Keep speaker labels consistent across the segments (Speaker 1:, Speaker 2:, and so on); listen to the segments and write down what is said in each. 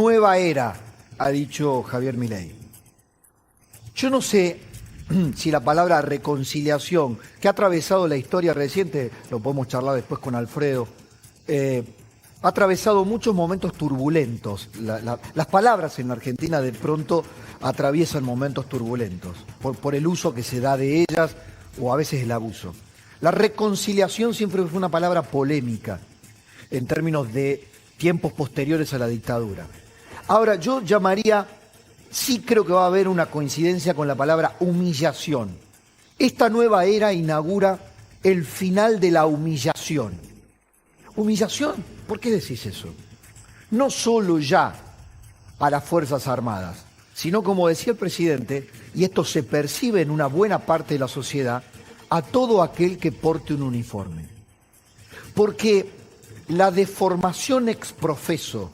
Speaker 1: nueva era, ha dicho Javier Milei. Yo no sé si la palabra reconciliación, que ha atravesado la historia reciente, lo podemos charlar después con Alfredo, ha atravesado muchos momentos turbulentos. Las palabras en la Argentina de pronto atraviesan momentos turbulentos por el uso que se da de ellas o a veces el abuso. La reconciliación siempre fue una palabra polémica en términos de tiempos posteriores a la dictadura. Ahora, yo llamaría, sí creo que va a haber una coincidencia con la palabra humillación. Esta nueva era inaugura el final de la humillación. ¿Humillación? ¿Por qué decís eso? No solo ya a las Fuerzas Armadas, sino, como decía el presidente, y esto se percibe en una buena parte de la sociedad, a todo aquel que porte un uniforme. Porque la deformación ex profeso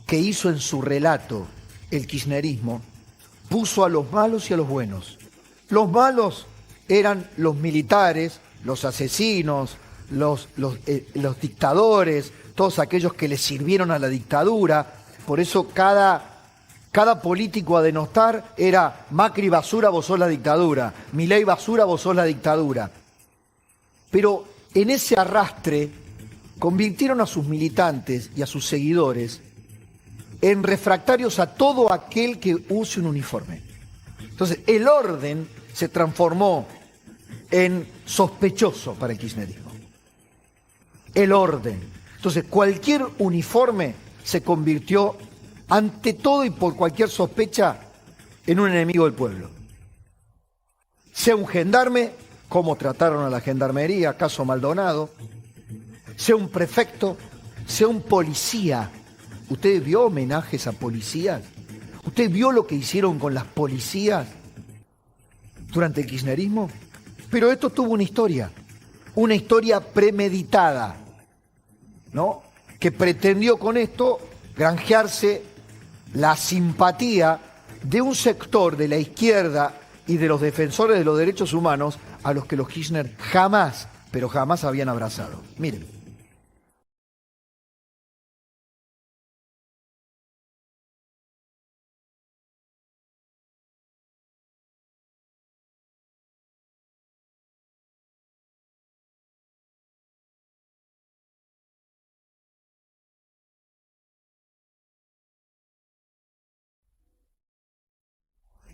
Speaker 1: que hizo en su relato el kirchnerismo puso a los malos y a los buenos. Los malos eran los militares, los asesinos, los dictadores, todos aquellos que le sirvieron a la dictadura. Por eso cada político a denostar era Macri basura, vos sos la dictadura, Milei basura, vos sos la dictadura. Pero en ese arrastre convirtieron a sus militantes y a sus seguidores en refractarios a todo aquel que use un uniforme. Entonces, el orden se transformó en sospechoso para el kirchnerismo. El orden. Entonces, cualquier uniforme se convirtió, ante todo y por cualquier sospecha, en un enemigo del pueblo. Sea un gendarme, como trataron a la gendarmería, caso Maldonado, sea un prefecto, sea un policía. ¿Usted vio homenajes a policías? ¿Usted vio lo que hicieron con las policías durante el kirchnerismo? Pero esto tuvo una historia premeditada, ¿no? Que pretendió con esto granjearse la simpatía de un sector de la izquierda y de los defensores de los derechos humanos a los que los Kirchner jamás, pero jamás habían abrazado. Miren.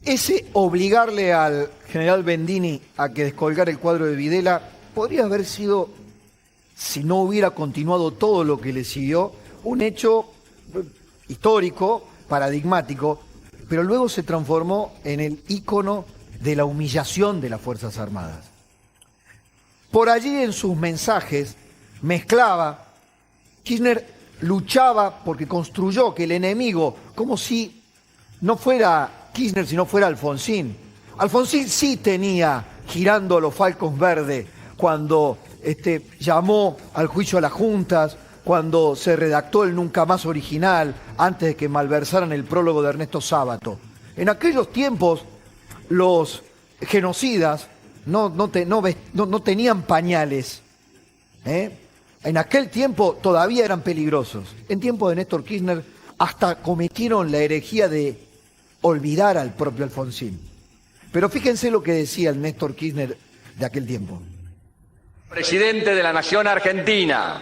Speaker 1: Ese obligarle al general Bendini a que descolgara el cuadro de Videla podría haber sido, si no hubiera continuado todo lo que le siguió, un hecho histórico, paradigmático, pero luego se transformó en el ícono de la humillación de las Fuerzas Armadas. Por allí en sus mensajes mezclaba, Kirchner luchaba porque construyó que el enemigo, como si no fuera Kirchner si no fuera Alfonsín. Alfonsín sí tenía girando los falcos verdes cuando llamó al juicio a las juntas, cuando se redactó el Nunca Más original, antes de que malversaran el prólogo de Ernesto Sábato. En aquellos tiempos los genocidas no tenían pañales. En aquel tiempo todavía eran peligrosos. En tiempo de Néstor Kirchner hasta cometieron la herejía de olvidar al propio Alfonsín. Pero fíjense lo que decía el Néstor Kirchner de aquel tiempo.
Speaker 2: Presidente de la Nación Argentina,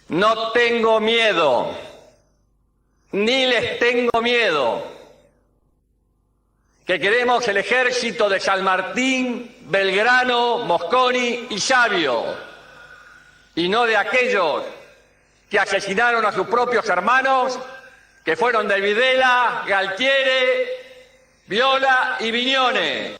Speaker 2: no tengo miedo, ni les tengo miedo, que queremos el ejército de San Martín, Belgrano, Mosconi y Sabio, y no de aquellos que asesinaron a sus propios hermanos, que fueron de Videla, Galtieri, Viola y Viñones.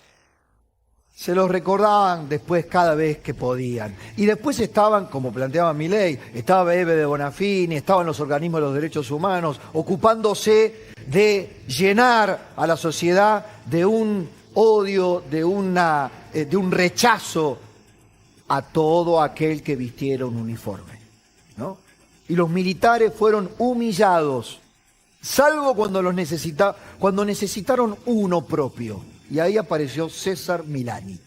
Speaker 1: Se los recordaban después cada vez que podían. Y después estaban, como planteaba Milei, estaba Eve de Bonafini, estaban los organismos de los derechos humanos, ocupándose de llenar a la sociedad de un odio, de un rechazo a todo aquel que vistiera un uniforme, ¿no? Y los militares fueron humillados, salvo cuando necesitaron uno propio. Y ahí apareció César Milani,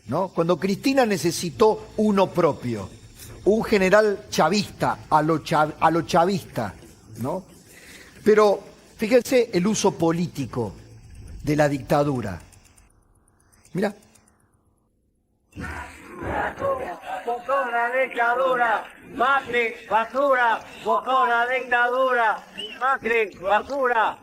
Speaker 1: ¿no? Cuando Cristina necesitó uno propio, un general chavista, a lo chavista, ¿no? Pero fíjense el uso político de la dictadura. Mira.
Speaker 3: Votó la dictadura, Macri, basura, votó la dictadura, Macri, basura.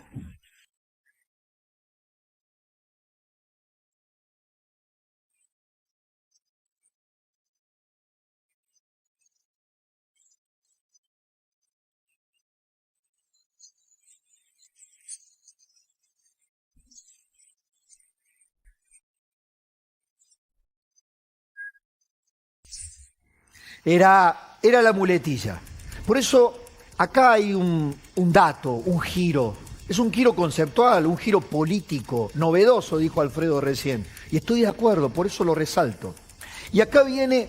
Speaker 1: Era la muletilla. Por eso acá hay un dato, un giro. Es un giro conceptual, un giro político, novedoso, dijo Alfredo recién. Y estoy de acuerdo, por eso lo resalto. Y acá viene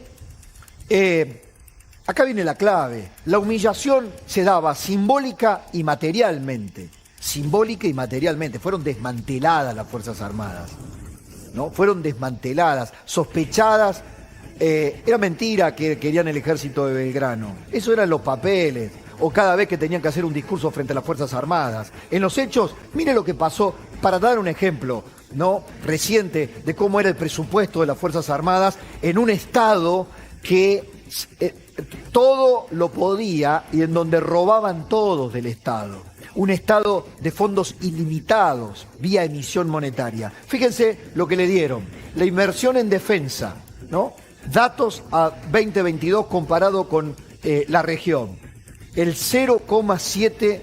Speaker 1: la clave. La humillación se daba simbólica y materialmente. Simbólica y materialmente. Fueron desmanteladas las Fuerzas Armadas, ¿no? Fueron desmanteladas, sospechadas. Era mentira que querían el ejército de Belgrano. Eso eran los papeles. O cada vez que tenían que hacer un discurso frente a las Fuerzas Armadas. En los hechos, mire lo que pasó, para dar un ejemplo, ¿no?, reciente de cómo era el presupuesto de las Fuerzas Armadas en un Estado que todo lo podía y en donde robaban todos del Estado. Un Estado de fondos ilimitados vía emisión monetaria. Fíjense lo que le dieron. La inversión en defensa, ¿no? Datos a 2022 comparado con la región. El 0,7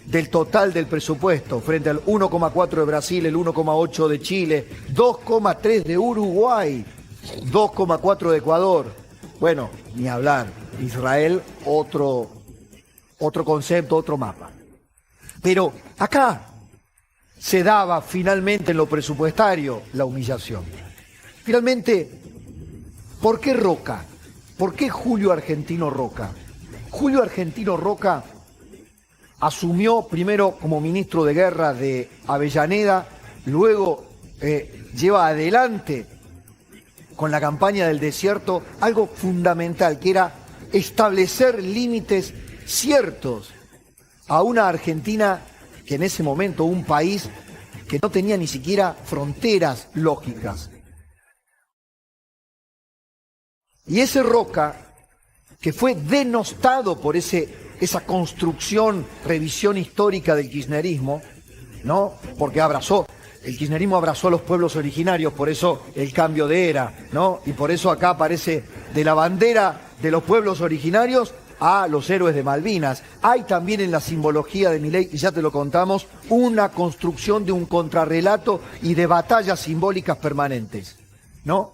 Speaker 1: del total del presupuesto, frente al 1,4 de Brasil, el 1,8 de Chile, 2,3 de Uruguay, 2,4 de Ecuador. Bueno, ni hablar. Israel, otro concepto, otro mapa. Pero acá se daba finalmente en lo presupuestario la humillación. Finalmente, ¿por qué Roca? ¿Por qué Julio Argentino Roca? Julio Argentino Roca asumió primero como ministro de Guerra de Avellaneda, luego lleva adelante con la campaña del desierto algo fundamental, que era establecer límites ciertos a una Argentina que en ese momento, un país que no tenía ni siquiera fronteras lógicas. Y ese Roca, que fue denostado por esa construcción, revisión histórica del kirchnerismo, ¿no? Porque el kirchnerismo abrazó a los pueblos originarios, por eso el cambio de era, ¿no? Y por eso acá aparece de la bandera de los pueblos originarios a los héroes de Malvinas. Hay también en la simbología de Milei, y ya te lo contamos, una construcción de un contrarrelato y de batallas simbólicas permanentes, ¿no?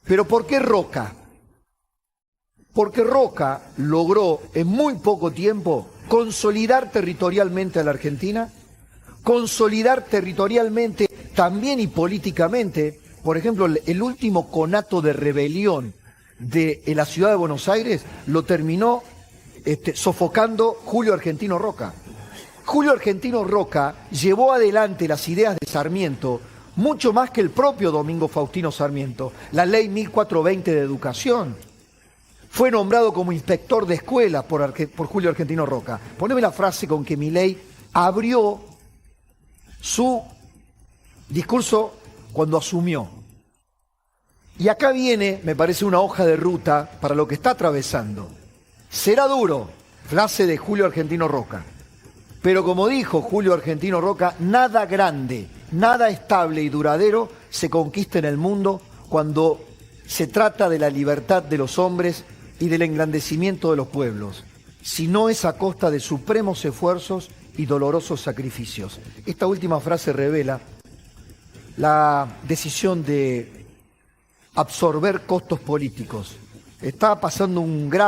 Speaker 1: Pero ¿por qué Roca? Porque Roca logró en muy poco tiempo consolidar territorialmente a la Argentina, consolidar territorialmente también y políticamente. Por ejemplo, el último conato de rebelión de la ciudad de Buenos Aires lo terminó sofocando Julio Argentino Roca. Julio Argentino Roca llevó adelante las ideas de Sarmiento mucho más que el propio Domingo Faustino Sarmiento. La ley 1420 de educación. Fue nombrado como inspector de escuelas por Julio Argentino Roca. Poneme la frase con que Milei abrió su discurso cuando asumió. Y acá viene, me parece, una hoja de ruta para lo que está atravesando. Será duro, frase de Julio Argentino Roca. Pero como dijo Julio Argentino Roca, nada grande, nada estable y duradero se conquista en el mundo cuando se trata de la libertad de los hombres y del engrandecimiento de los pueblos, sino es a costa de supremos esfuerzos y dolorosos sacrificios. Esta última frase revela la decisión de absorber costos políticos. Está pasando un grave